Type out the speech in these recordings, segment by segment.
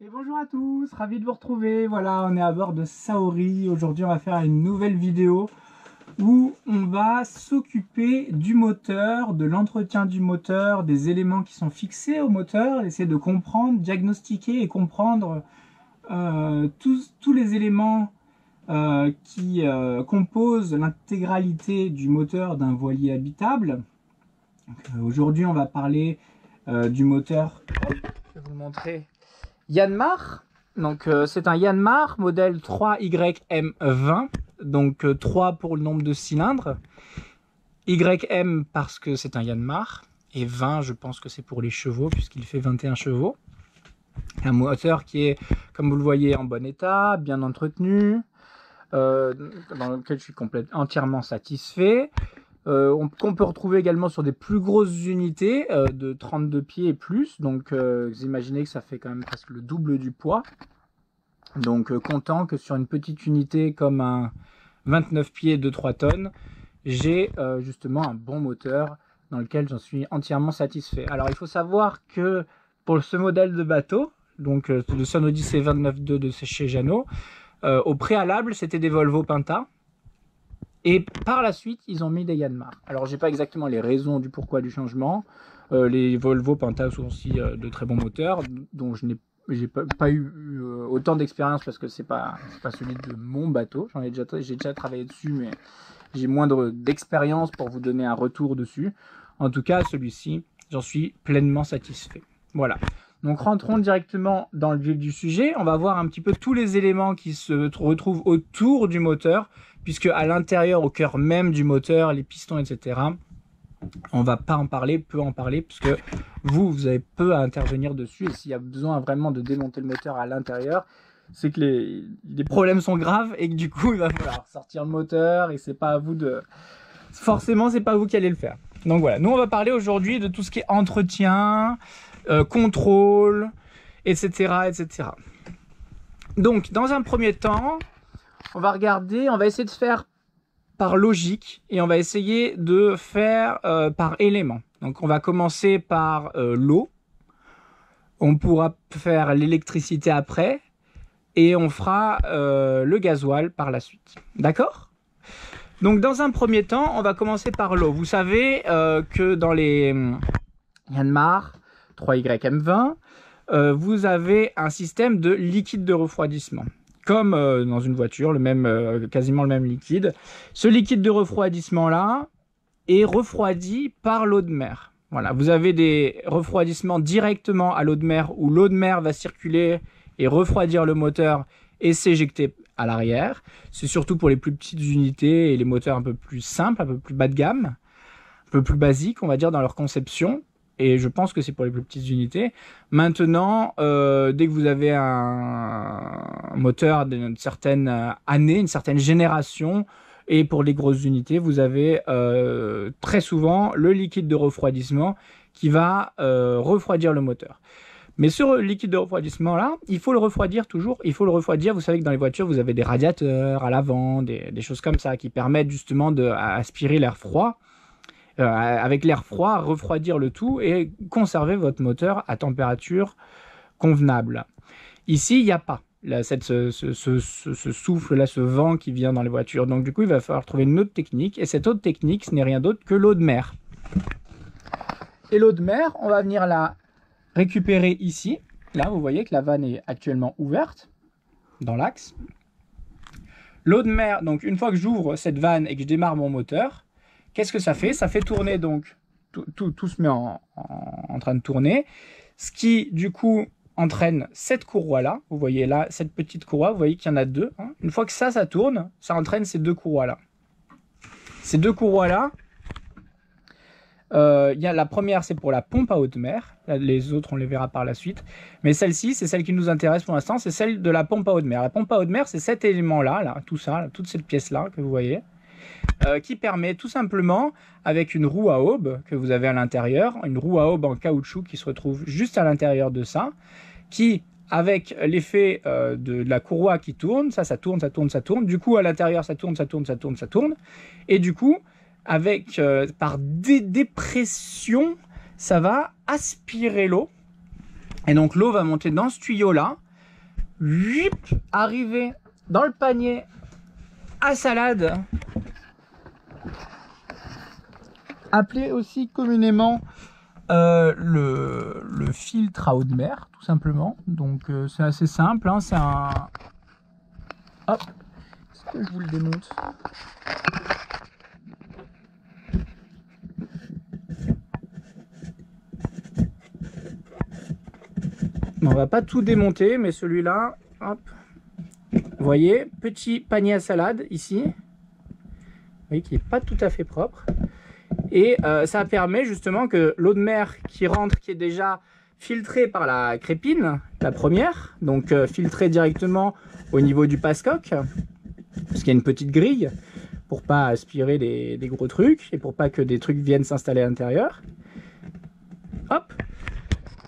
Et bonjour à tous, ravi de vous retrouver. Voilà, on est à bord de Saori. Aujourd'hui, on va faire une nouvelle vidéo où on va s'occuper du moteur, de l'entretien du moteur, des éléments qui sont fixés au moteur, essayer de comprendre, diagnostiquer et comprendre tous les éléments qui composent l'intégralité du moteur d'un voilier habitable. Aujourd'hui, on va parler du moteur. Je vais vous le montrer. Yanmar, donc c'est un Yanmar modèle 3YM20, donc 3 pour le nombre de cylindres, YM parce que c'est un Yanmar, et 20 je pense que c'est pour les chevaux puisqu'il fait 21 chevaux. Un moteur qui est, comme vous le voyez, en bon état, bien entretenu, dans lequel je suis entièrement satisfait. Qu'on peut retrouver également sur des plus grosses unités de 32 pieds et plus, donc vous imaginez que ça fait quand même presque le double du poids, donc content que sur une petite unité comme un 29 pieds de 3 tonnes, j'ai justement un bon moteur dans lequel j'en suis entièrement satisfait. Alors il faut savoir que pour ce modèle de bateau, donc le Sun Odyssey 29.2 de chez Jeannot, au préalable c'était des Volvo Penta. Et par la suite, ils ont mis des Yanmar. Alors, j'ai pas exactement les raisons du pourquoi du changement. Les Volvo Penta sont aussi de très bons moteurs, dont je n'ai pas eu autant d'expérience parce que c'est pas celui de mon bateau. J'ai déjà travaillé dessus, mais j'ai moins d'expérience pour vous donner un retour dessus. En tout cas, celui-ci, j'en suis pleinement satisfait. Voilà. Donc, rentrons directement dans le vif du sujet. On va voir un petit peu tous les éléments qui se retrouvent autour du moteur, puisque à l'intérieur, au cœur même du moteur, les pistons, etc., on va pas en parler, peu en parler, puisque vous avez peu à intervenir dessus. Et s'il y a besoin vraiment de démonter le moteur à l'intérieur, c'est que les problèmes sont graves et que du coup, il va falloir sortir le moteur et c'est pas à vous de... Forcément, c'est pas vous qui allez le faire. Donc voilà, nous on va parler aujourd'hui de tout ce qui est entretien, contrôle, etc., etc. Donc, dans un premier temps, on va essayer de faire par logique et on va essayer de faire par élément. Donc, on va commencer par l'eau. On pourra faire l'électricité après et on fera le gasoil par la suite. D'accord ? Donc, dans un premier temps, on va commencer par l'eau. Vous savez que dans les Yanmar 3YM20, vous avez un système de liquide de refroidissement. Comme dans une voiture, quasiment le même liquide. Ce liquide de refroidissement-là est refroidi par l'eau de mer. Voilà, vous avez des refroidissements directement à l'eau de mer où l'eau de mer va circuler et refroidir le moteur et s'éjecter à l'arrière. C'est surtout pour les plus petites unités et les moteurs un peu plus simples, un peu plus bas de gamme, un peu plus basiques, on va dire, dans leur conception. Et je pense que c'est pour les plus petites unités. Maintenant, dès que vous avez un moteur d'une certaine année, une certaine génération, et pour les grosses unités, vous avez très souvent le liquide de refroidissement qui va refroidir le moteur. Mais ce liquide de refroidissement-là, il faut le refroidir toujours. Il faut le refroidir. Vous savez que dans les voitures, vous avez des radiateurs à l'avant, des choses comme ça qui permettent justement d'aspirer l'air froid. Avec l'air froid, refroidir le tout et conserver votre moteur à température convenable. Ici, il n'y a pas ce souffle-là, ce vent qui vient dans les voitures. Donc du coup, il va falloir trouver une autre technique. Et cette autre technique, ce n'est rien d'autre que l'eau de mer. Et l'eau de mer, on va venir la récupérer ici. Là, vous voyez que la vanne est actuellement ouverte dans l'axe. L'eau de mer, donc une fois que j'ouvre cette vanne et que je démarre mon moteur, qu'est-ce que ça fait? Ça fait tourner, donc tout se met en train de tourner, ce qui du coup entraîne cette courroie-là. Vous voyez là, cette petite courroie, vous voyez qu'il y en a deux. Hein. Une fois que ça tourne, ça entraîne ces deux courroies-là. Ces deux courroies-là, la première, c'est pour la pompe à haute mer. Les autres, on les verra par la suite. Mais celle-ci, c'est celle qui nous intéresse pour l'instant, c'est celle de la pompe à haute mer. La pompe à haute mer, c'est cet élément-là, tout ça, toute cette pièce-là que vous voyez. Qui permet tout simplement, avec une roue à aube que vous avez à l'intérieur, une roue à aube en caoutchouc qui se retrouve juste à l'intérieur de ça, qui, avec l'effet de la courroie qui tourne, ça tourne, ça tourne, ça tourne, du coup à l'intérieur ça tourne, ça tourne, ça tourne, ça tourne, et du coup, par dépression, ça va aspirer l'eau, et donc l'eau va monter dans ce tuyau-là, arriver dans le panier à salade, appelé aussi communément le filtre à eau de mer, tout simplement. Donc c'est assez simple, hein, c'est un... Hop, est-ce que je vous le démonte? On va pas tout démonter, mais celui-là, hop, vous voyez, petit panier à salade ici, vous voyez qui est pas tout à fait propre, et ça permet justement que l'eau de mer qui rentre, qui est déjà filtrée par la crépine, la première, donc filtrée directement au niveau du passe-coque, parce qu'il y a une petite grille pour pas aspirer des gros trucs et pour pas que des trucs viennent s'installer à l'intérieur. Hop.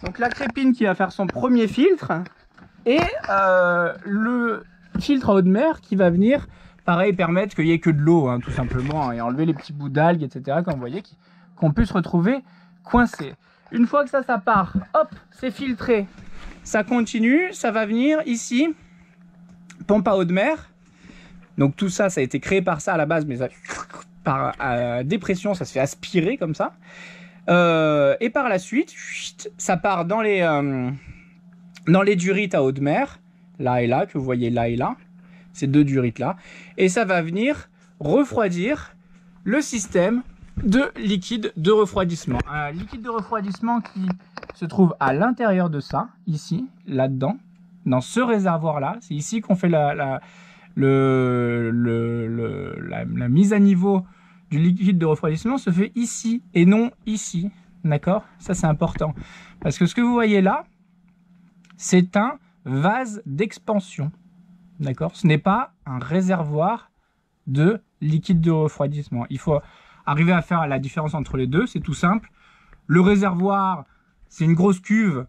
Donc la crépine qui va faire son premier filtre et le filtre à eau de mer qui va venir, pareil, permettre qu'il n'y ait que de l'eau, hein, tout simplement, et enlever les petits bouts d'algues, etc., comme vous voyez, qu'on peut se retrouver coincé. Une fois que ça part, hop, c'est filtré, ça continue, ça va venir ici, pompe à eau de mer. Donc tout ça, ça a été créé par ça à la base, mais ça, par dépression, ça se fait aspirer comme ça. Et par la suite, ça part dans les durites à eau de mer, là et là, que vous voyez là et là, ces deux durites là, et ça va venir refroidir le système de liquide de refroidissement. Un liquide de refroidissement qui se trouve à l'intérieur de ça, ici, là-dedans, dans ce réservoir-là. C'est ici qu'on fait la mise à niveau du liquide de refroidissement, se fait ici et non ici. D'accord? Ça, c'est important. Parce que ce que vous voyez là, c'est un vase d'expansion. D'accord? Ce n'est pas un réservoir de liquide de refroidissement. Il faut arriver à faire la différence entre les deux. C'est tout simple. Le réservoir, c'est une grosse cuve.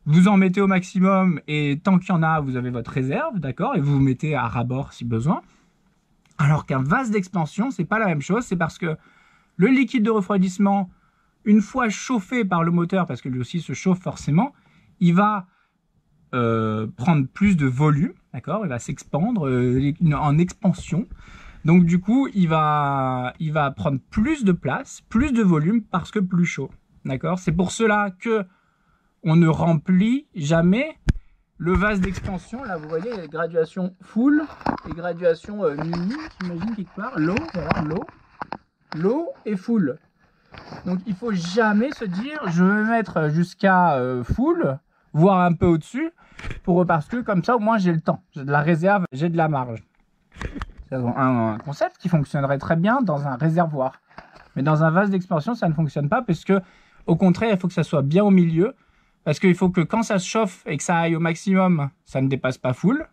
Vous en mettez au maximum et tant qu'il y en a, vous avez votre réserve. D'accord? Et vous vous mettez à ras-bord si besoin. Alors qu'un vase d'expansion, c'est pas la même chose. C'est parce que le liquide de refroidissement, une fois chauffé par le moteur, parce que lui aussi se chauffe forcément, il va prendre plus de volume, d'accord? Il va s'expandre en expansion. Donc du coup, il va prendre plus de place, plus de volume, parce que plus chaud, d'accord? C'est pour cela que on ne remplit jamais le vase d'expansion. Là, vous voyez, les graduations full et graduations mini, j'imagine quelque part. L'eau, voilà, l'eau est full. Donc il faut jamais se dire je vais mettre jusqu'à full, voire un peu au-dessus, parce que comme ça au moins j'ai le temps, j'ai de la réserve, j'ai de la marge. C'est un concept qui fonctionnerait très bien dans un réservoir. Mais dans un vase d'expansion, ça ne fonctionne pas, parce que au contraire, il faut que ça soit bien au milieu. Parce qu'il faut que quand ça se chauffe et que ça aille au maximum, ça ne dépasse pas full.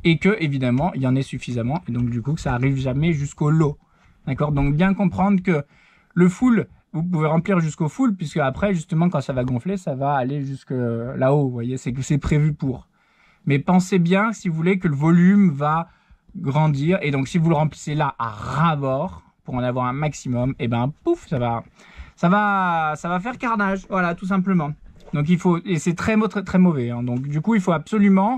Et que, évidemment, il y en ait suffisamment. Et donc, du coup, que ça arrive jamais jusqu'au low. D'accord? Donc, bien comprendre que le full, vous pouvez remplir jusqu'au full, puisque après, justement, quand ça va gonfler, ça va aller jusque là-haut. Vous voyez, c'est que c'est prévu pour. Mais pensez bien, si vous voulez, que le volume va grandir. Et donc, si vous le remplissez là à ras-bord, pour en avoir un maximum, et ben, pouf, ça va faire carnage. Voilà, tout simplement. Donc il faut, et c'est très mauvais, hein. Donc du coup il faut absolument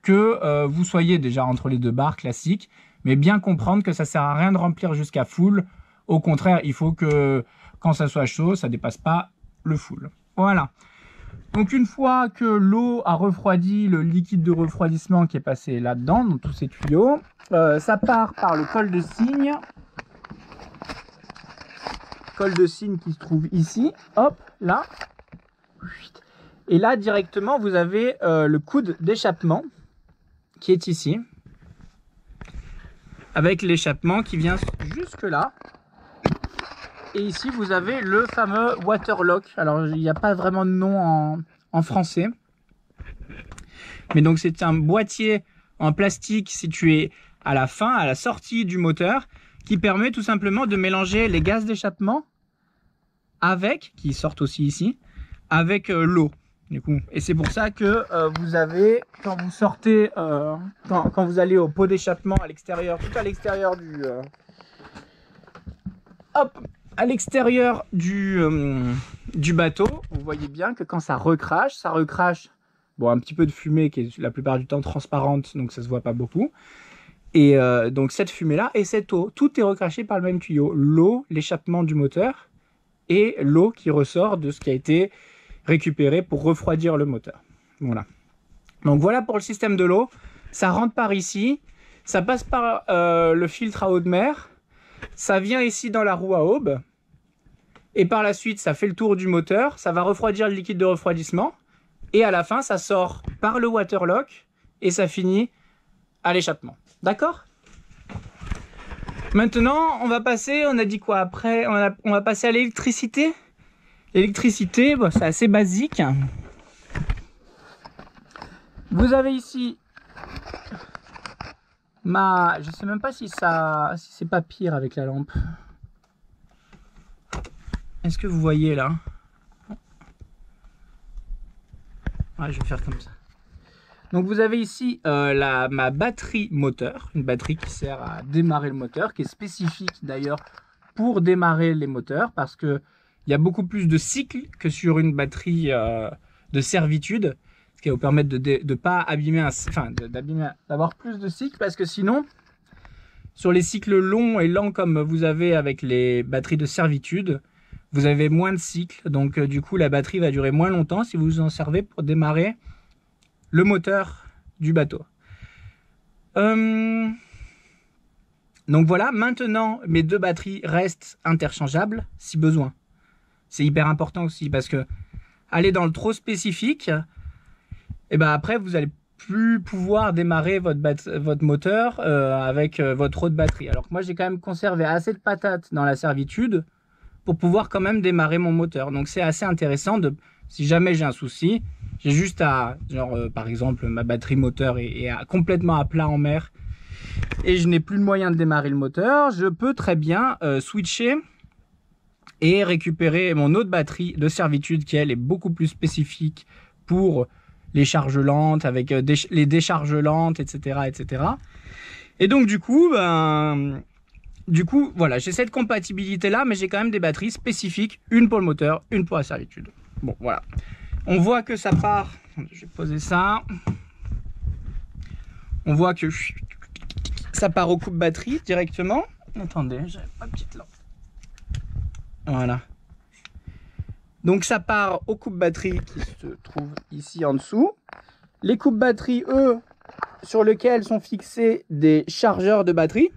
que vous soyez déjà entre les deux barres classiques, mais bien comprendre que ça sert à rien de remplir jusqu'à full. Au contraire, il faut que quand ça soit chaud, ça dépasse pas le full. Voilà. Donc une fois que l'eau a refroidi le liquide de refroidissement qui est passé là-dedans, dans tous ces tuyaux, ça part par le col de cygne. Col de cygne qui se trouve ici, hop, là. Et là, directement, vous avez le coude d'échappement qui est ici, avec l'échappement qui vient jusque là. Et ici, vous avez le fameux waterlock. Alors, il n'y a pas vraiment de nom en français. Mais donc, c'est un boîtier en plastique situé à la fin, à la sortie du moteur, qui permet tout simplement de mélanger les gaz d'échappement qui sortent aussi ici, avec l'eau. Du coup. Et c'est pour ça que vous avez, quand vous sortez, quand vous allez au pot d'échappement à l'extérieur, tout à l'extérieur du bateau, vous voyez bien que quand ça recrache Bon, un petit peu de fumée qui est la plupart du temps transparente, donc ça se voit pas beaucoup. Et donc cette fumée-là et cette eau, tout est recraché par le même tuyau. L'eau, l'échappement du moteur et l'eau qui ressort de ce qui a été récupéré pour refroidir le moteur. Voilà. Donc voilà pour le système de l'eau. Ça rentre par ici, ça passe par le filtre à eau de mer, ça vient ici dans la roue à aube. Et par la suite, ça fait le tour du moteur, ça va refroidir le liquide de refroidissement. Et à la fin, ça sort par le waterlock et ça finit à l'échappement. D'accord? Maintenant, on va passer, on a dit quoi après? On va passer à l'électricité. L'électricité, bon, c'est assez basique. Vous avez ici je sais même pas si c'est pas pire avec la lampe. Est-ce que vous voyez là? Ouais, je vais faire comme ça. Donc vous avez ici ma batterie moteur, une batterie qui sert à démarrer le moteur, qui est spécifique d'ailleurs pour démarrer les moteurs, parce que il y a beaucoup plus de cycles que sur une batterie de servitude, ce qui va vous permettre de pas abîmer, d'avoir plus de cycles, parce que sinon, sur les cycles longs et lents comme vous avez avec les batteries de servitude, vous avez moins de cycles, donc du coup la batterie va durer moins longtemps si vous en servez pour démarrer le moteur du bateau. Donc voilà, maintenant mes deux batteries restent interchangeables si besoin. C'est hyper important aussi parce que aller dans le trop spécifique, et ben après vous allez plus pouvoir démarrer votre moteur avec votre autre batterie. Alors que moi j'ai quand même conservé assez de patates dans la servitude pour pouvoir quand même démarrer mon moteur. Donc c'est assez intéressant si jamais j'ai un souci, j'ai juste à, par exemple ma batterie moteur est complètement à plat en mer et je n'ai plus le moyen de démarrer le moteur, je peux très bien switcher et récupérer mon autre batterie de servitude qui elle est beaucoup plus spécifique pour les charges lentes, avec les décharges lentes, etc., etc. Et donc du coup, voilà, j'ai cette compatibilité là, mais j'ai quand même des batteries spécifiques, une pour le moteur, une pour la servitude. Bon, voilà. On voit que ça part, je vais poser ça. On voit que ça part au coupe batterie directement. Attendez, j'avais pas de petite lampe. Voilà. Donc ça part au coupe batterie qui se trouve ici en dessous. Les coupes batterie, eux, sur lesquels sont fixés des chargeurs de batterie.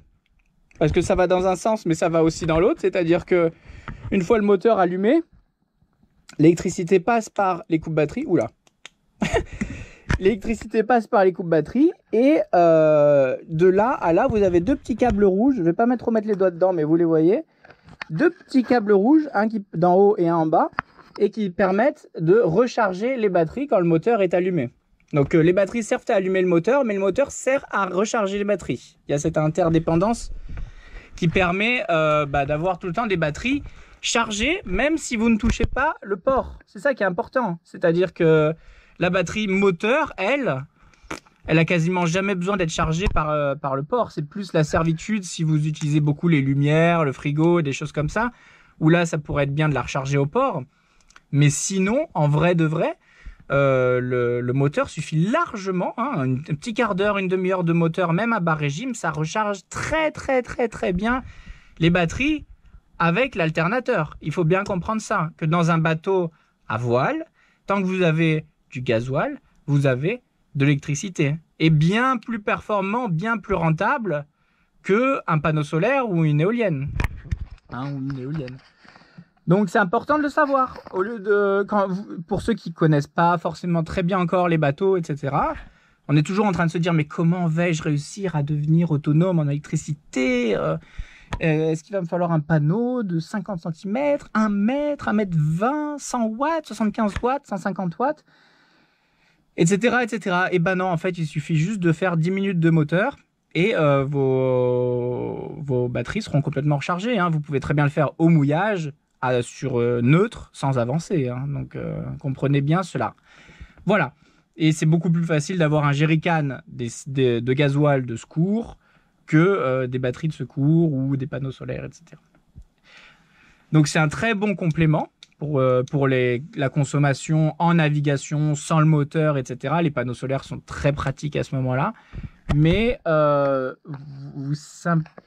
Parce que ça va dans un sens, mais ça va aussi dans l'autre. C'est-à-dire que une fois le moteur allumé, l'électricité passe par les coupes batterie. Oula. L'électricité passe par les coupes batterie. Et de là à là, vous avez deux petits câbles rouges. Je ne vais pas trop mettre les doigts dedans, mais vous les voyez. Deux petits câbles rouges, un qui d'en haut et un en bas, et qui permettent de recharger les batteries quand le moteur est allumé. Donc les batteries servent à allumer le moteur, mais le moteur sert à recharger les batteries. Il y a cette interdépendance qui permet d'avoir tout le temps des batteries chargées, même si vous ne touchez pas le port. C'est ça qui est important. C'est-à-dire que la batterie moteur, elle a quasiment jamais besoin d'être chargée par le port. C'est plus la servitude si vous utilisez beaucoup les lumières, le frigo, des choses comme ça, où là, ça pourrait être bien de la recharger au port. Mais sinon, en vrai de vrai, le moteur suffit largement, hein, un petit quart d'heure, une demi-heure de moteur, même à bas régime, ça recharge très bien les batteries avec l'alternateur. Il faut bien comprendre ça, que dans un bateau à voile, tant que vous avez du gasoil, vous avez de l'électricité. Et bien plus performant, bien plus rentable qu'un panneau solaire ou une éolienne. Donc c'est important de le savoir. Au lieu de, pour ceux qui ne connaissent pas forcément très bien encore les bateaux, etc., on est toujours en train de se dire mais comment vais-je réussir à devenir autonome en électricité? Est-ce qu'il va me falloir un panneau de 50 cm, 1 mètre, 1 mètre 20, 100 watts, 75 watts, 150 watts, etc., etc. Et ben non, en fait, il suffit juste de faire 10 minutes de moteur et vos batteries seront complètement rechargées. Hein. Vous pouvez très bien le faire au mouillage, sur neutre, sans avancer. Hein. Donc, comprenez bien cela. Voilà. Et c'est beaucoup plus facile d'avoir un jerrycan de gasoil de secours que des batteries de secours ou des panneaux solaires, etc. Donc c'est un très bon complément. pour la consommation en navigation sans le moteur, etc. Les panneaux solaires sont très pratiques à ce moment-là. Mais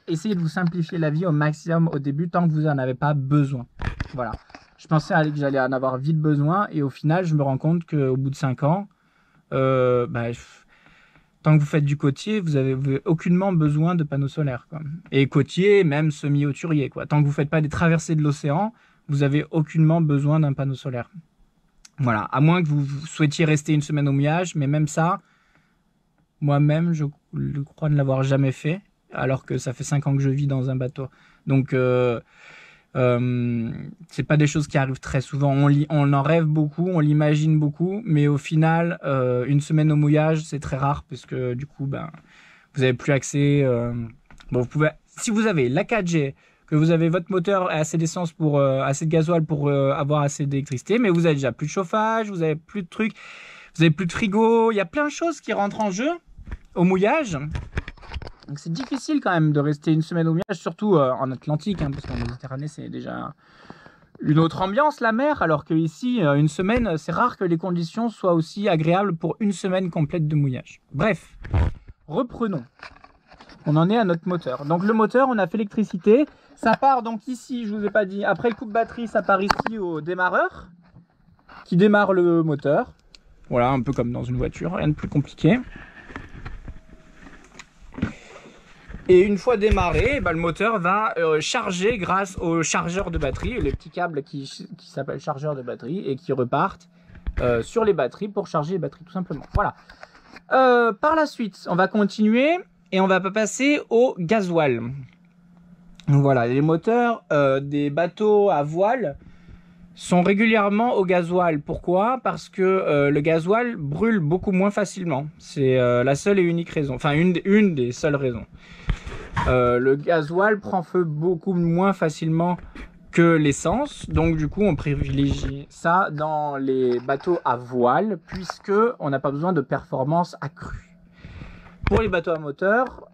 essayez de vous simplifier la vie au maximum au début tant que vous n'en avez pas besoin. Voilà. Je pensais que j'allais en avoir vite besoin et au final, je me rends compte qu'au bout de 5 ans, tant que vous faites du côtier, vous avez aucunement besoin de panneaux solaires, quoi. Et côtier, même semi-hauturier, quoi. Tant que vous ne faites pas des traversées de l'océan, vous avez aucunement besoin d'un panneau solaire. Voilà. À moins que vous souhaitiez rester une semaine au mouillage, mais même ça, moi-même, je crois ne l'avoir jamais fait, alors que ça fait 5 ans que je vis dans un bateau. Donc, c'est pas des choses qui arrivent très souvent. On en rêve beaucoup, on l'imagine beaucoup, mais au final, une semaine au mouillage, c'est très rare parce que du coup, vous avez plus accès. Bon, vous pouvez, si vous avez la 4G, que vous avez votre moteur assez d'essence pour assez de gasoil pour avoir assez d'électricité, mais vous avez déjà plus de chauffage, vous avez plus de trucs, vous avez plus de frigo. Il y a plein de choses qui rentrent en jeu au mouillage. Donc c'est difficile quand même de rester une semaine au mouillage, surtout en Atlantique, hein, parce qu'en Méditerranée c'est déjà une autre ambiance, la mer, alors que ici une semaine, c'est rare que les conditions soient aussi agréables pour une semaine complète de mouillage. Bref, reprenons. On en est à notre moteur. Donc le moteur, on a fait l'électricité, ça part donc ici, je vous ai pas dit, après le coupe batterie, ça part ici au démarreur qui démarre le moteur. Voilà, un peu comme dans une voiture, rien de plus compliqué. Et une fois démarré, le moteur va charger grâce au chargeur de batterie, les petits câbles qui s'appellent chargeur de batterie et qui repartent sur les batteries pour charger les batteries tout simplement. Voilà. Par la suite, on va continuer et on va passer au gasoil. Voilà, les moteurs des bateaux à voile sont régulièrement au gasoil. Pourquoi? Parce que le gasoil brûle beaucoup moins facilement. C'est la seule et unique raison, enfin une des seules raisons. Le gasoil prend feu beaucoup moins facilement que l'essence, donc du coup on privilégie ça dans les bateaux à voile puisque on n'a pas besoin de performance accrue. Pour les bateaux à moteur,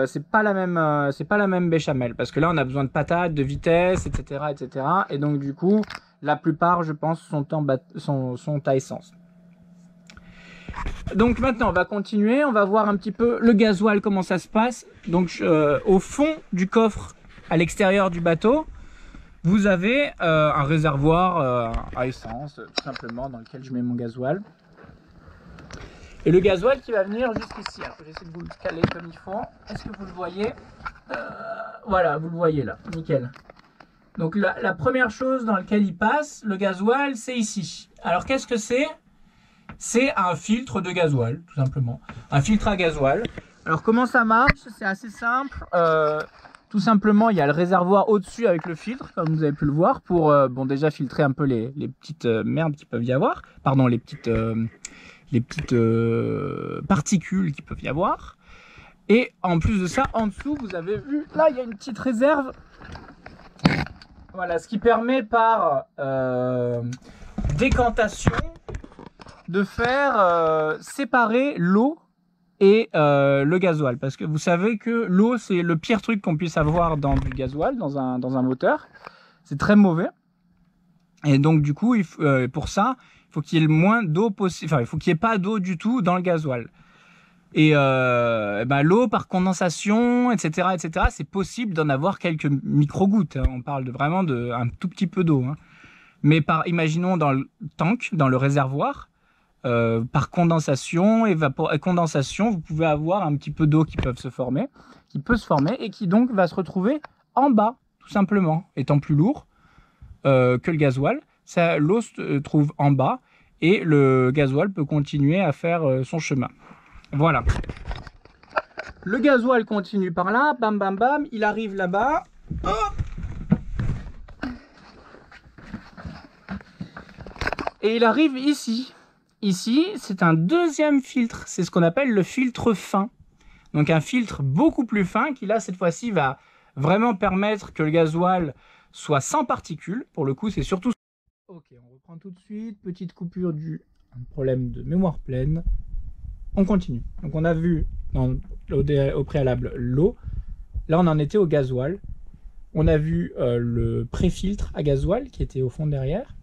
c'est pas la même béchamel parce que là on a besoin de patates, de vitesse, etc., etc. Et donc du coup la plupart, je pense, sont à essence. Donc maintenant on va continuer, on va voir un petit peu le gasoil, comment ça se passe. Donc au fond du coffre à l'extérieur du bateau, vous avez un réservoir à essence tout simplement dans lequel je mets mon gasoil. Et le gasoil qui va venir jusqu'ici. Alors j'essaie de vous le caler comme il faut. Est-ce que vous le voyez? Voilà, vous le voyez là, nickel. Donc la première chose dans laquelle il passe, le gasoil, c'est ici. Alors qu'est-ce que c'est? C'est un filtre de gasoil, tout simplement. Un filtre à gasoil. Alors comment ça marche? C'est assez simple. Tout simplement, il y a le réservoir au-dessus avec le filtre, comme vous avez pu le voir, pour déjà filtrer un peu les petites merdes qui peuvent y avoir. Pardon, les petites particules qui peuvent y avoir. Et en plus de ça, en dessous, vous avez vu, là, il y a une petite réserve. Voilà, ce qui permet par décantation de faire séparer l'eau et le gasoil. Parce que vous savez que l'eau, c'est le pire truc qu'on puisse avoir dans du gasoil, dans un moteur. C'est très mauvais. Et donc, du coup, pour ça, il faut qu'il y ait le moins d'eau possible. Enfin, il faut qu'il n'y ait pas d'eau du tout dans le gasoil. Et l'eau par condensation, etc., c'est possible d'en avoir quelques micro-gouttes. Hein. On parle vraiment d'un tout petit peu d'eau. Hein. Mais imaginons dans le tank, dans le réservoir, par condensation, condensation, vous pouvez avoir un petit peu d'eau qui peut se former et qui donc va se retrouver en bas, tout simplement. Étant plus lourd que le gasoil, l'eau se trouve en bas et le gasoil peut continuer à faire son chemin. Voilà. Le gasoil continue par là, bam bam bam, il arrive là-bas. Et il arrive ici. Ici, c'est un deuxième filtre, c'est ce qu'on appelle le filtre fin. Donc un filtre beaucoup plus fin qui là, cette fois-ci, va vraiment permettre que le gasoil soit sans particules. Pour le coup, c'est surtout... Ok, on reprend tout de suite. Petite coupure du problème de mémoire pleine. On continue. Donc on a vu au préalable l'eau. Là, on en était au gasoil. On a vu le pré-filtre à gasoil qui était au fond derrière.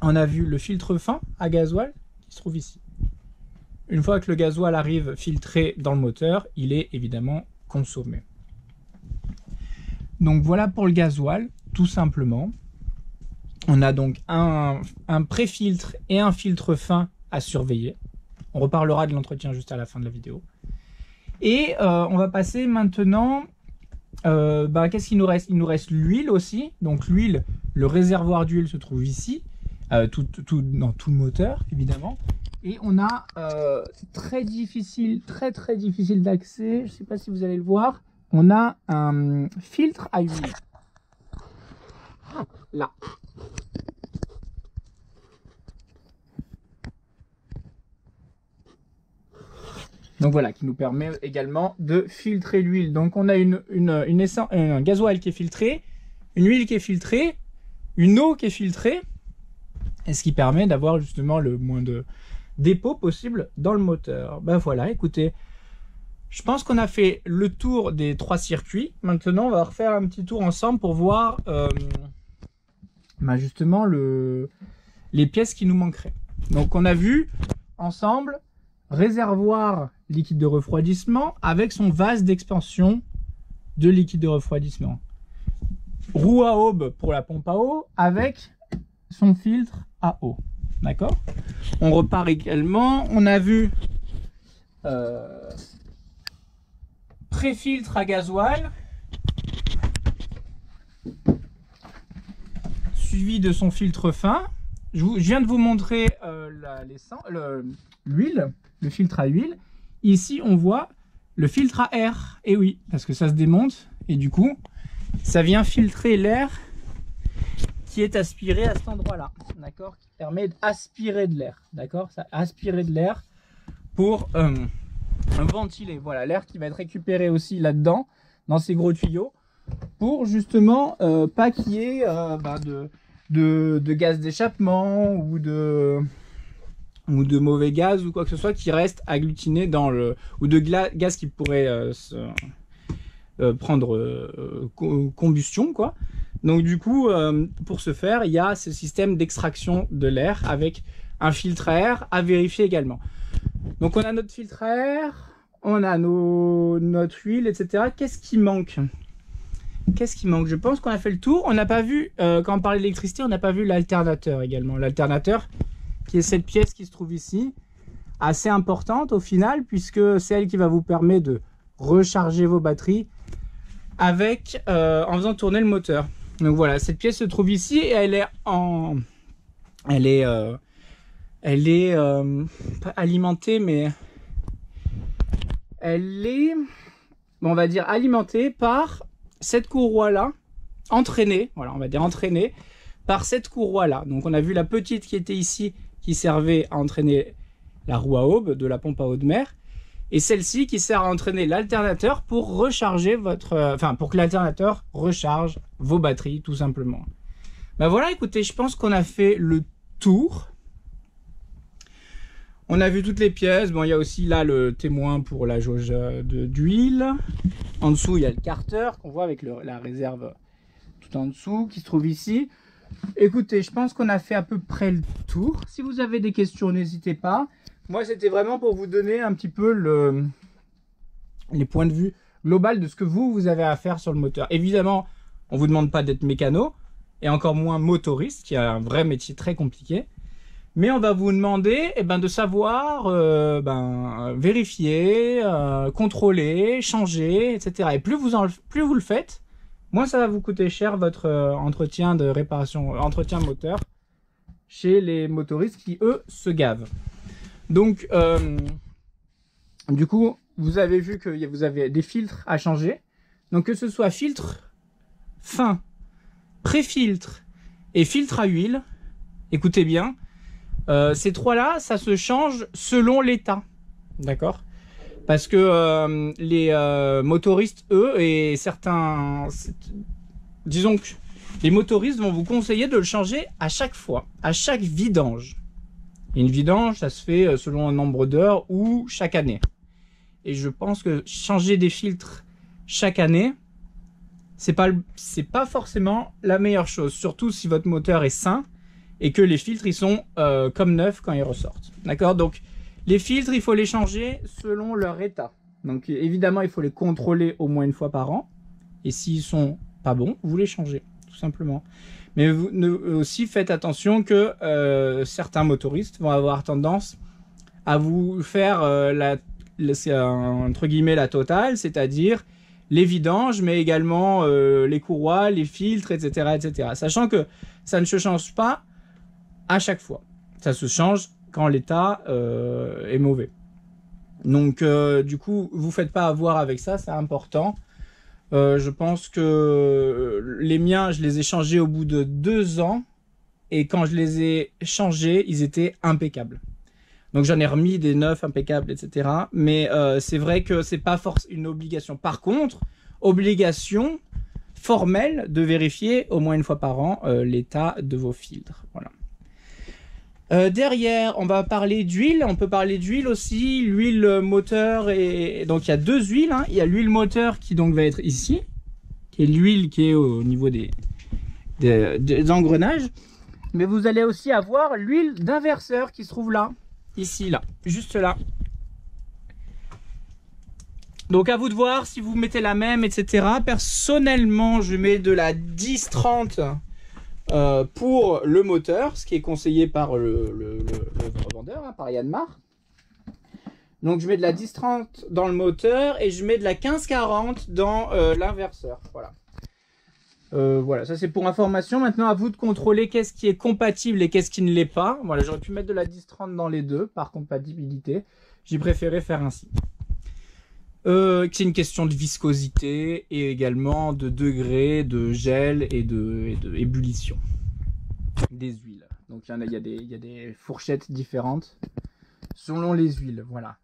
on a vu le filtre fin à gasoil qui se trouve ici. Une fois que le gasoil arrive filtré dans le moteur, il est évidemment consommé. Donc voilà pour le gasoil, tout simplement. On a donc un pré-filtre et un filtre fin à surveiller. On reparlera de l'entretien juste à la fin de la vidéo. Et on va passer maintenant, qu'est-ce qu'il nous reste? Il nous reste l'huile aussi. Donc l'huile, le réservoir d'huile se trouve ici, dans tout le moteur évidemment. Et on a très difficile d'accès, je ne sais pas si vous allez le voir, on a un filtre à huile. Là. Donc voilà, qui nous permet également de filtrer l'huile. Donc on a un gasoil qui est filtré, une huile qui est filtrée, une eau qui est filtrée, et ce qui permet d'avoir justement le moins de dépôt possible dans le moteur. Ben voilà, écoutez, je pense qu'on a fait le tour des 3 circuits. Maintenant, on va refaire un petit tour ensemble pour voir justement les pièces qui nous manqueraient. Donc on a vu ensemble réservoir liquide de refroidissement avec son vase d'expansion de liquide de refroidissement. Roue à aube pour la pompe à eau avec son filtre à eau. D'accord? On repart également. On a vu pré-filtre à gasoil suivi de son filtre fin. Je viens de vous montrer l'huile, le filtre à huile. Ici, on voit le filtre à air. Et oui, parce que ça se démonte et du coup, ça vient filtrer l'air qui est aspiré à cet endroit-là, d'accord, qui permet d'aspirer de l'air, d'accord, ça aspirer de l'air pour ventiler, voilà, l'air qui va être récupéré aussi là-dedans, dans ces gros tuyaux, pour justement pas qu'il y ait de gaz d'échappement ou de mauvais gaz ou quoi que ce soit qui reste agglutiné dans le, ou de gaz qui pourrait prendre combustion, quoi. Donc du coup, pour ce faire, il y a ce système d'extraction de l'air avec un filtre à air à vérifier également. Donc on a notre filtre à air, on a notre huile, etc. Qu'est-ce qui manque? Qu'est-ce qui manque? Je pense qu'on a fait le tour. On n'a pas vu, quand on parlait d'électricité, on n'a pas vu l'alternateur également. L'alternateur, qui est cette pièce qui se trouve ici, assez importante au final, puisque c'est elle qui va vous permettre de recharger vos batteries avec, en faisant tourner le moteur. Donc voilà, cette pièce se trouve ici et elle est pas alimentée, mais elle est, on va dire, alimentée par cette courroie là, entraînée, voilà, on va dire entraînée par cette courroie là. Donc on a vu la petite qui était ici, qui servait à entraîner la roue à aube de la pompe à eau de mer, et celle-ci qui sert à entraîner l'alternateur pour recharger pour que l'alternateur recharge vos batteries, tout simplement. Ben voilà, écoutez, je pense qu'on a fait le tour. On a vu toutes les pièces. Bon, il y a aussi là le témoin pour la jauge d'huile. En dessous, il y a le carter qu'on voit avec la réserve tout en dessous qui se trouve ici. Écoutez, je pense qu'on a fait à peu près le tour. Si vous avez des questions, n'hésitez pas. Moi, c'était vraiment pour vous donner un petit peu les points de vue global de ce que vous avez à faire sur le moteur. Évidemment, on ne vous demande pas d'être mécano, et encore moins motoriste, qui a un vrai métier très compliqué. Mais on va vous demander de savoir vérifier, contrôler, changer, etc. Et plus vous le faites, moins ça va vous coûter cher votre entretien de réparation, entretien moteur chez les motoristes qui, eux, se gavent. Donc, du coup, vous avez vu que vous avez des filtres à changer. Donc, que ce soit filtre fin, pré-filtre et filtre à huile, écoutez bien, ces trois-là, ça se change selon l'état. D'accord? Parce que les motoristes, eux, et certains... Disons que les motoristes vont vous conseiller de le changer à chaque fois, à chaque vidange. Et une vidange, ça se fait selon un nombre d'heures ou chaque année. Et je pense que changer des filtres chaque année, c'est pas forcément la meilleure chose. Surtout si votre moteur est sain et que les filtres ils sont comme neufs quand ils ressortent. D'accord? Donc les filtres, il faut les changer selon leur état. Donc évidemment, il faut les contrôler au moins une fois par an. Et s'ils sont pas bons, vous les changez, tout simplement. Mais vous aussi faites attention que certains motoristes vont avoir tendance à vous faire entre guillemets la totale, c'est-à-dire les vidanges, mais également les courroies, les filtres, etc., etc. Sachant que ça ne se change pas à chaque fois. Ça se change quand l'état est mauvais. Donc du coup, vous faites pas avoir avec ça, c'est important. Je pense que les miens, je les ai changés au bout de 2 ans. Et quand je les ai changés, ils étaient impeccables. Donc j'en ai remis des neufs impeccables, etc. Mais c'est vrai que c'est pas forcément une obligation. Par contre, obligation formelle de vérifier au moins une fois par an l'état de vos filtres. Voilà. Derrière, on va parler d'huile. On peut parler d'huile aussi, l'huile moteur. Et donc il y a 2 huiles. Hein. Il y a l'huile moteur qui donc va être ici, qui est l'huile qui est au niveau des engrenages. Mais vous allez aussi avoir l'huile d'inverseur qui se trouve là, ici, là, juste là. Donc à vous de voir si vous mettez la même, etc. Personnellement, je mets de la 10-30 pour le moteur, ce qui est conseillé par le vendeur, hein, par Yanmar. Donc je mets de la 10-30 dans le moteur et je mets de la 15-40 dans l'inverseur. Voilà. Voilà, ça c'est pour information. Maintenant, à vous de contrôler qu'est-ce qui est compatible et qu'est-ce qui ne l'est pas. Voilà, j'aurais pu mettre de la 10-30 dans les deux par compatibilité. J'ai préféré faire ainsi. C'est une question de viscosité et également de degré de gel et de ébullition des huiles. Donc il y a des fourchettes différentes selon les huiles. Voilà.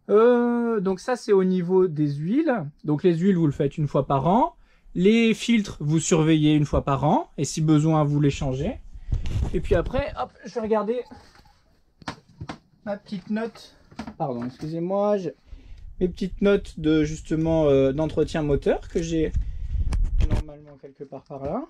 Donc ça c'est au niveau des huiles. Donc les huiles vous le faites une fois par an. Les filtres vous surveillez une fois par an et si besoin vous les changez. Et puis après, hop, je vais regarder ma petite note. Pardon, excusez-moi. Mes petites notes de justement d'entretien moteur que j'ai normalement quelque part par là.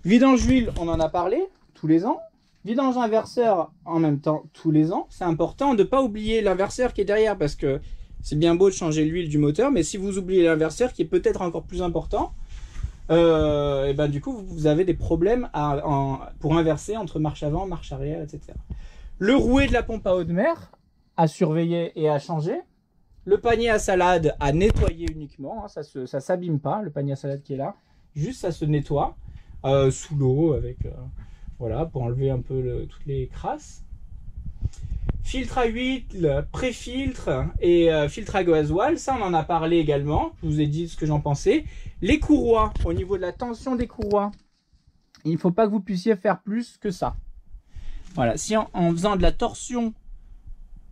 Vidange huile, on en a parlé tous les ans. Vidange inverseur en même temps tous les ans. C'est important de ne pas oublier l'inverseur qui est derrière parce que c'est bien beau de changer l'huile du moteur, mais si vous oubliez l'inverseur qui est peut-être encore plus important, et ben du coup vous avez des problèmes pour inverser entre marche avant, marche arrière, etc. Le rouet de la pompe à eau de mer à surveiller et à changer. Le panier à salade à nettoyer uniquement, hein, ça s'abîme pas, le panier à salade qui est là, juste ça se nettoie sous l'eau avec voilà, pour enlever un peu toutes les crasses. Filtre à huile, pré-filtre et filtre à gasoil, ça on en a parlé également, je vous ai dit ce que j'en pensais. Les courroies, au niveau de la tension des courroies, il ne faut pas que vous puissiez faire plus que ça. Voilà, si en faisant de la torsion,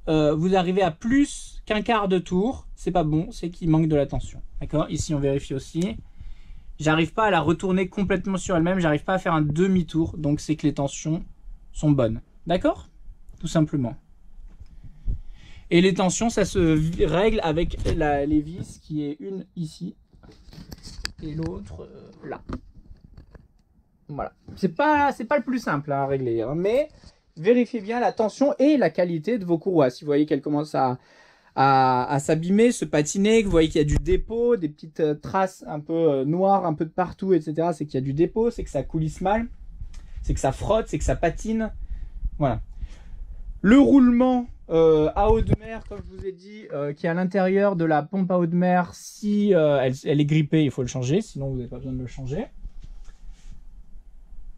vous arrivez à plus qu'un quart de tour, c'est pas bon, c'est qu'il manque de la tension. D'accord? Ici on vérifie aussi. J'arrive pas à la retourner complètement sur elle-même, j'arrive pas à faire un demi-tour, donc c'est que les tensions sont bonnes. D'accord? Tout simplement. Et les tensions, ça se règle avec les vis qui est une ici et l'autre là. Voilà. C'est pas le plus simple à régler, hein, mais vérifiez bien la tension et la qualité de vos courroies. Si vous voyez qu'elles commencent à s'abîmer, se patiner, que vous voyez qu'il y a du dépôt, des petites traces un peu noires, un peu de partout, etc. C'est qu'il y a du dépôt, c'est que ça coulisse mal, c'est que ça frotte, c'est que ça patine. Voilà. Le roulement à eau de mer, comme je vous ai dit, qui est à l'intérieur de la pompe à eau de mer, si elle est grippée, il faut le changer, sinon vous n'avez pas besoin de le changer.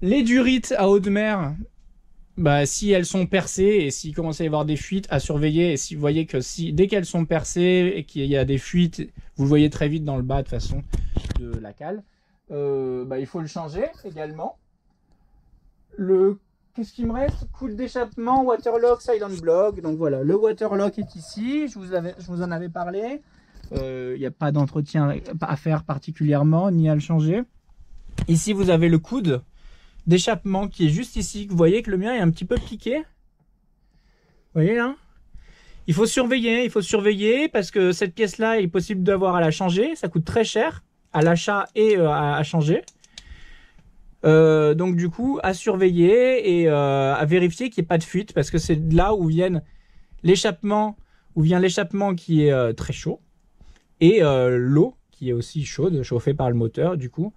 Les durites à eau de mer, bah, si elles sont percées et s'il commence à y avoir des fuites, à surveiller. Et si vous voyez que dès qu'elles sont percées et qu'il y a des fuites, vous le voyez très vite dans le bas de façon de la cale, bah, il faut le changer également. Qu'est-ce qu'il me reste? Coude d'échappement, waterlock, silent block. Donc voilà, le waterlock est ici, je vous en avais parlé. Il n'y a pas d'entretien à faire particulièrement, ni à le changer. Ici, vous avez le coude d'échappement qui est juste ici. Vous voyez que le mien est un petit peu piqué. Vous voyez là? Il faut surveiller parce que cette pièce-là, il est possible d'avoir à la changer. Ça coûte très cher à l'achat et à changer. Donc du coup, à surveiller et à vérifier qu'il n'y ait pas de fuite, parce que c'est là où vient l'échappement qui est très chaud, et l'eau qui est aussi chaude, chauffée par le moteur du coup.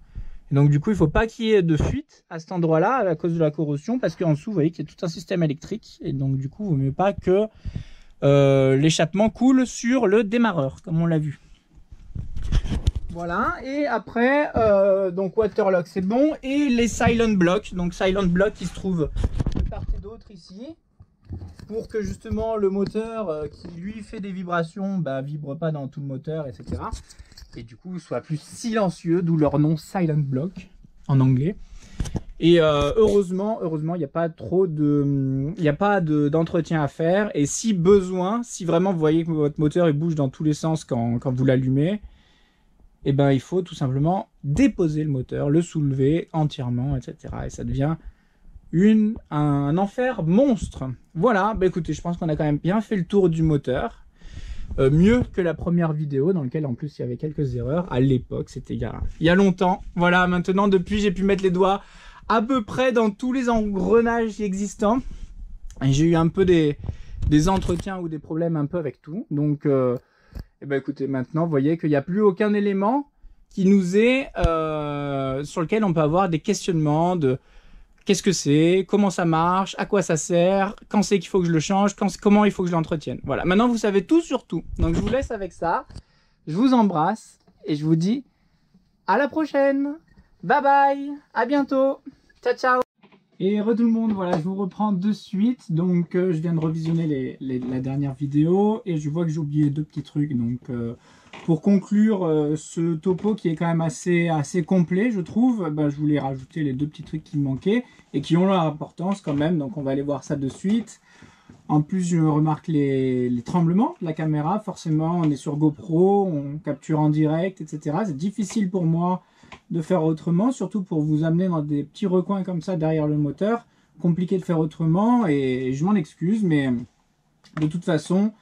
Et donc du coup, il ne faut pas qu'il y ait de fuite à cet endroit-là à cause de la corrosion, parce qu'en dessous, vous voyez qu'il y a tout un système électrique, et donc du coup, il ne vaut mieux pas que l'échappement coule sur le démarreur, comme on l'a vu. Voilà, et après, donc Waterlock c'est bon, et les Silent Block, donc Silent Block qui se trouve de part et d'autre ici, pour que justement le moteur qui lui fait des vibrations, vibre pas dans tout le moteur, etc. Et du coup soit plus silencieux, d'où leur nom Silent Block en anglais. Et heureusement, il n'y a pas trop d'entretien à faire, et si besoin, si vraiment vous voyez que votre moteur il bouge dans tous les sens quand vous l'allumez, et il faut tout simplement déposer le moteur, le soulever entièrement, etc. Et ça devient un enfer monstre. Voilà, écoutez, je pense qu'on a quand même bien fait le tour du moteur. Mieux que la première vidéo dans laquelle en plus il y avait quelques erreurs. À l'époque, c'était il y a longtemps. Voilà, maintenant depuis j'ai pu mettre les doigts à peu près dans tous les engrenages existants. Et j'ai eu un peu des entretiens ou des problèmes un peu avec tout. Donc... écoutez, maintenant, vous voyez qu'il n'y a plus aucun élément qui nous est sur lequel on peut avoir des questionnements de qu'est-ce que c'est, comment ça marche, à quoi ça sert, quand c'est qu'il faut que je le change, comment il faut que je l'entretienne. Voilà, maintenant vous savez tout sur tout. Donc je vous laisse avec ça, je vous embrasse et je vous dis à la prochaine. Bye bye, à bientôt, ciao ciao. Et tout le monde, voilà, je vous reprends de suite. Donc je viens de revisionner la dernière vidéo et je vois que j'ai oublié deux petits trucs. Donc pour conclure ce topo qui est quand même assez complet, je trouve, je voulais rajouter les deux petits trucs qui me manquaient et qui ont leur importance quand même. Donc on va aller voir ça de suite. En plus, je remarque les tremblements de la caméra. Forcément, on est sur GoPro, on capture en direct, etc. C'est difficile pour moi de faire autrement, surtout pour vous amener dans des petits recoins comme ça derrière le moteur. Compliqué de faire autrement et je m'en excuse, mais de toute façon,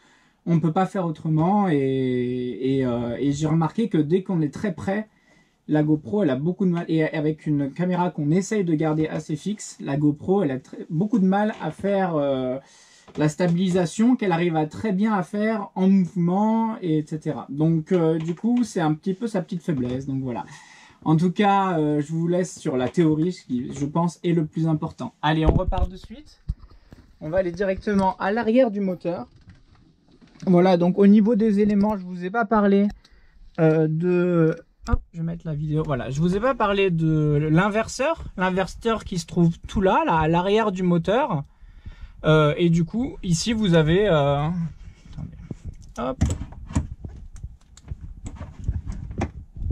on ne peut pas faire autrement. Et j'ai remarqué que dès qu'on est très près, la GoPro, elle a beaucoup de mal. Et avec une caméra qu'on essaye de garder assez fixe, la GoPro, elle a beaucoup de mal à faire la stabilisation qu'elle arrive à très bien à faire en mouvement, etc. Donc, du coup, c'est un petit peu sa petite faiblesse. Donc, voilà. En tout cas, je vous laisse sur la théorie, ce qui, je pense, est le plus important. Allez, on repart de suite. On va aller directement à l'arrière du moteur. Voilà, donc au niveau des éléments, je ne vous ai pas parlé de... Hop, je vais mettre la vidéo. Voilà, je ne vous ai pas parlé de l'inverseur. L'inverseur qui se trouve tout là, à l'arrière du moteur. Et du coup, ici, vous avez... Attendez. Hop.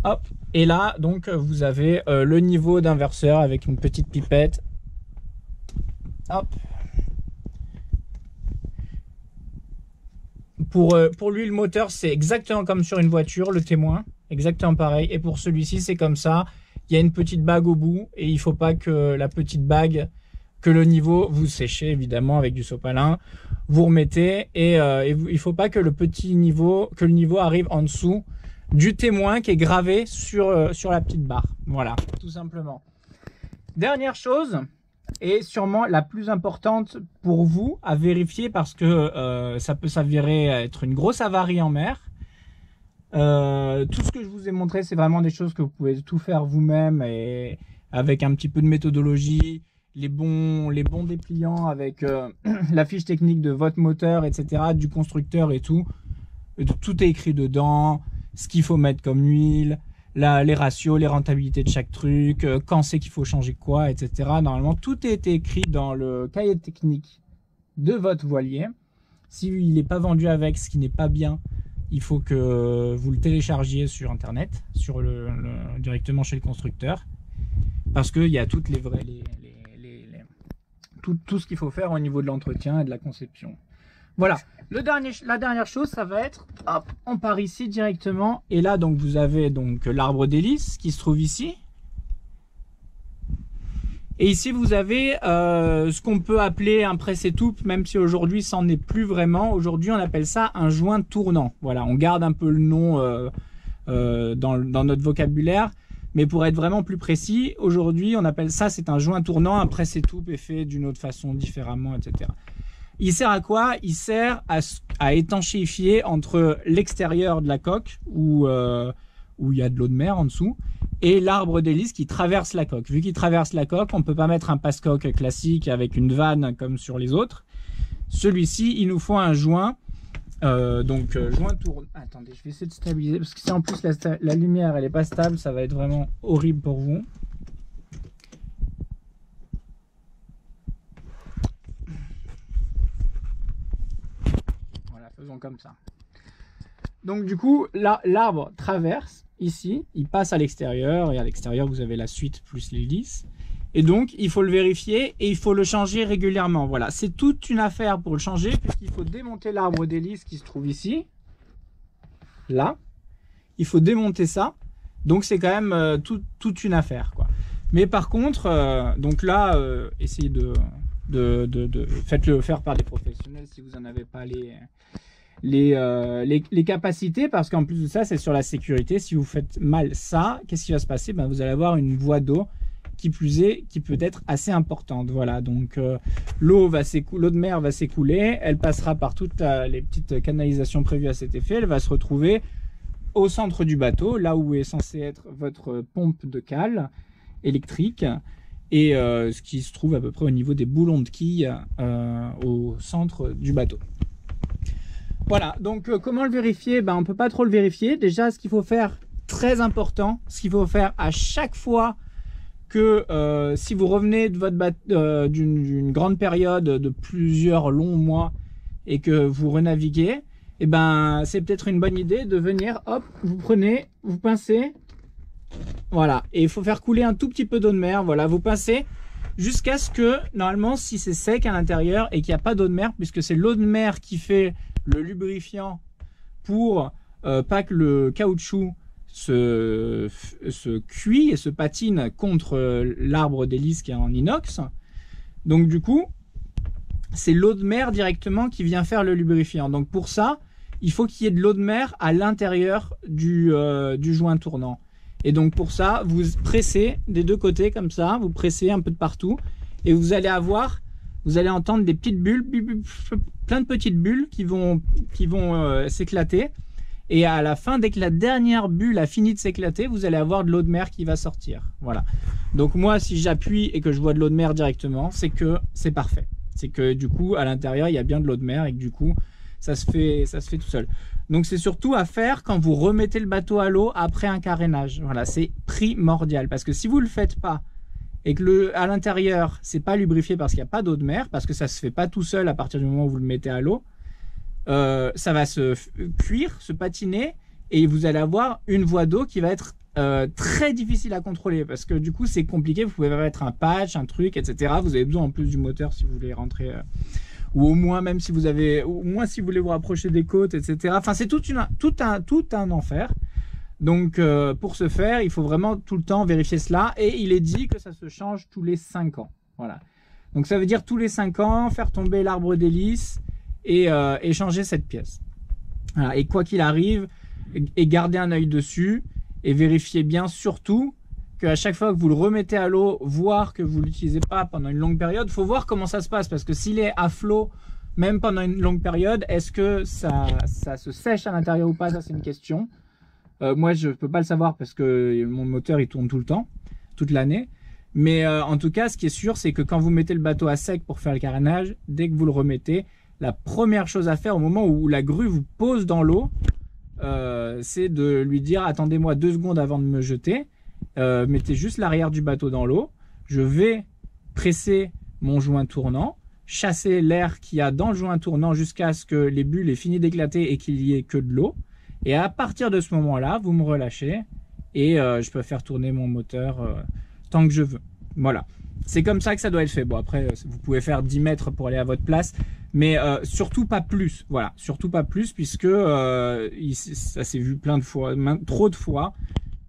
Hop. Et là, donc, vous avez le niveau d'inverseur avec une petite pipette. Hop. Pour lui, le moteur, c'est exactement comme sur une voiture, le témoin. Exactement pareil. Et pour celui-ci, c'est comme ça. Il y a une petite bague au bout. Et il ne faut pas que la petite bague, que le niveau, vous séchez évidemment avec du sopalin. Vous remettez. Et il ne faut pas que le niveau arrive en dessous du témoin qui est gravé sur la petite barre. Voilà, tout simplement. Dernière chose, et sûrement la plus importante pour vous à vérifier parce que ça peut s'avérer être une grosse avarie en mer. Tout ce que je vous ai montré, c'est vraiment des choses que vous pouvez tout faire vous-même et avec un petit peu de méthodologie, les bons dépliants avec la fiche technique de votre moteur, etc., du constructeur et tout. Tout est écrit dedans. Ce qu'il faut mettre comme huile, les ratios, les rentabilités de chaque truc, quand c'est qu'il faut changer quoi, etc. Normalement, tout est écrit dans le cahier technique de votre voilier. S'il n'est pas vendu avec, ce qui n'est pas bien, il faut que vous le téléchargiez sur Internet, directement chez le constructeur, parce qu'il y a toutes les vraies, tout ce qu'il faut faire au niveau de l'entretien et de la conception. Voilà, la dernière chose, ça va être, hop, on part ici directement. Et là, donc, vous avez donc l'arbre d'hélice qui se trouve ici. Et ici, vous avez ce qu'on peut appeler un presse-étoupe, même si aujourd'hui, ça n'en est plus vraiment. Aujourd'hui, on appelle ça un joint tournant. Voilà, on garde un peu le nom dans notre vocabulaire. Mais pour être vraiment plus précis, aujourd'hui, on appelle ça, c'est un joint tournant. Après, c'est tout est fait d'une autre façon, différemment, etc. Il sert à quoi? Il sert à étanchéifier entre l'extérieur de la coque, où il y a de l'eau de mer en dessous, et l'arbre d'hélice qui traverse la coque. Vu qu'il traverse la coque, on ne peut pas mettre un passe-coque classique avec une vanne comme sur les autres. Celui-ci, il nous faut un joint. Joint tourne. Attendez, je vais essayer de stabiliser parce que si en plus la lumière elle est pas stable, ça va être vraiment horrible pour vous. Voilà, faisons comme ça. Donc du coup, là, l'arbre traverse ici, il passe à l'extérieur et à l'extérieur vous avez la suite plus l'hélice. Et donc, il faut le vérifier et il faut le changer régulièrement. Voilà, c'est toute une affaire pour le changer puisqu'il faut démonter l'arbre d'hélice qui se trouve ici. Là. Il faut démonter ça. Donc, c'est quand même toute une affaire, quoi. Mais par contre, donc là, essayez faites-le faire par des professionnels si vous n'en avez pas les capacités, parce qu'en plus de ça, c'est sur la sécurité. Si vous faites mal ça, qu'est-ce qui va se passer? Vous allez avoir une voie d'eau qui plus est, qui peut être assez importante. Voilà, donc l'eau de mer va s'écouler, elle passera par toutes les petites canalisations prévues à cet effet, elle va se retrouver au centre du bateau, là où est censé être votre pompe de cale électrique, et ce qui se trouve à peu près au niveau des boulons de quilles au centre du bateau. Voilà, donc comment le vérifier? On ne peut pas trop le vérifier. Déjà, ce qu'il faut faire, très important, ce qu'il faut faire à chaque fois que si vous revenez de votre d'une grande période de plusieurs longs mois et que vous renaviguez, c'est peut-être une bonne idée de venir, hop, vous prenez, vous pincez, voilà, et il faut faire couler un tout petit peu d'eau de mer, voilà, vous pincez jusqu'à ce que, normalement, si c'est sec à l'intérieur et qu'il n'y a pas d'eau de mer, puisque c'est l'eau de mer qui fait le lubrifiant pour pas que le caoutchouc se cuit et se patine contre l'arbre d'hélice qui est en inox. Donc du coup, c'est l'eau de mer directement qui vient faire le lubrifiant. Donc pour ça, il faut qu'il y ait de l'eau de mer à l'intérieur du joint tournant. Et donc pour ça, vous pressez des deux côtés comme ça, vous pressez un peu de partout et vous allez entendre des petites bulles, plein de petites bulles qui vont s'éclater. Et à la fin, dès que la dernière bulle a fini de s'éclater, vous allez avoir de l'eau de mer qui va sortir. Voilà. Donc moi, si j'appuie et que je vois de l'eau de mer directement, c'est que c'est parfait. C'est que du coup, à l'intérieur, il y a bien de l'eau de mer et que du coup, ça se fait tout seul. Donc c'est surtout à faire quand vous remettez le bateau à l'eau après un carénage. Voilà, c'est primordial. Parce que si vous ne le faites pas et que à l'intérieur, c'est pas lubrifié parce qu'il n'y a pas d'eau de mer, parce que ça se fait pas tout seul à partir du moment où vous le mettez à l'eau, ça va se cuire, se patiner et vous allez avoir une voie d'eau qui va être très difficile à contrôler parce que du coup c'est compliqué. Vous pouvez mettre un patch, un truc, etc. Vous avez besoin en plus du moteur si vous voulez rentrer ou au moins même si vous avez, au moins si vous voulez vous rapprocher des côtes, etc. Enfin c'est tout un enfer. Donc pour ce faire, il faut vraiment tout le temps vérifier cela et il est dit que ça se change tous les 5 ans. Voilà. Donc ça veut dire tous les 5 ans faire tomber l'arbre d'hélice et changer cette pièce. Voilà. Et quoi qu'il arrive, et gardez un œil dessus et vérifiez bien surtout qu'à chaque fois que vous le remettez à l'eau, voir que vous ne l'utilisez pas pendant une longue période, il faut voir comment ça se passe parce que s'il est à flot même pendant une longue période, est-ce que ça se sèche à l'intérieur ou pas? Ça c'est une question. Moi je ne peux pas le savoir parce que mon moteur il tourne tout le temps, toute l'année. Mais en tout cas ce qui est sûr c'est que quand vous mettez le bateau à sec pour faire le carénage, dès que vous le remettez, la première chose à faire au moment où la grue vous pose dans l'eau, c'est de lui dire attendez-moi 2 secondes avant de me jeter, mettez juste l'arrière du bateau dans l'eau, je vais presser mon joint tournant, chasser l'air qu'il y a dans le joint tournant jusqu'à ce que les bulles aient fini d'éclater et qu'il n'y ait que de l'eau. Et à partir de ce moment-là, vous me relâchez et je peux faire tourner mon moteur tant que je veux. Voilà. C'est comme ça que ça doit être fait. Bon, après, vous pouvez faire 10 mètres pour aller à votre place, mais surtout pas plus. Voilà, surtout pas plus, puisque ça s'est vu plein de fois, trop de fois,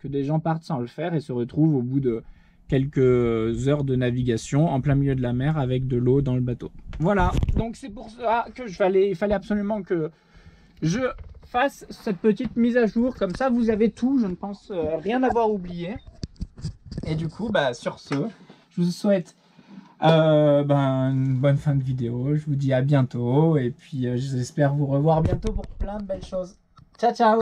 que des gens partent sans le faire et se retrouvent au bout de quelques heures de navigation en plein milieu de la mer avec de l'eau dans le bateau. Voilà, donc c'est pour ça que il fallait absolument que je fasse cette petite mise à jour. Comme ça, vous avez tout. Je ne pense rien avoir oublié. Et du coup, bah, sur ce, je vous souhaite une bonne fin de vidéo. Je vous dis à bientôt. Et puis, j'espère vous revoir bientôt pour plein de belles choses. Ciao, ciao!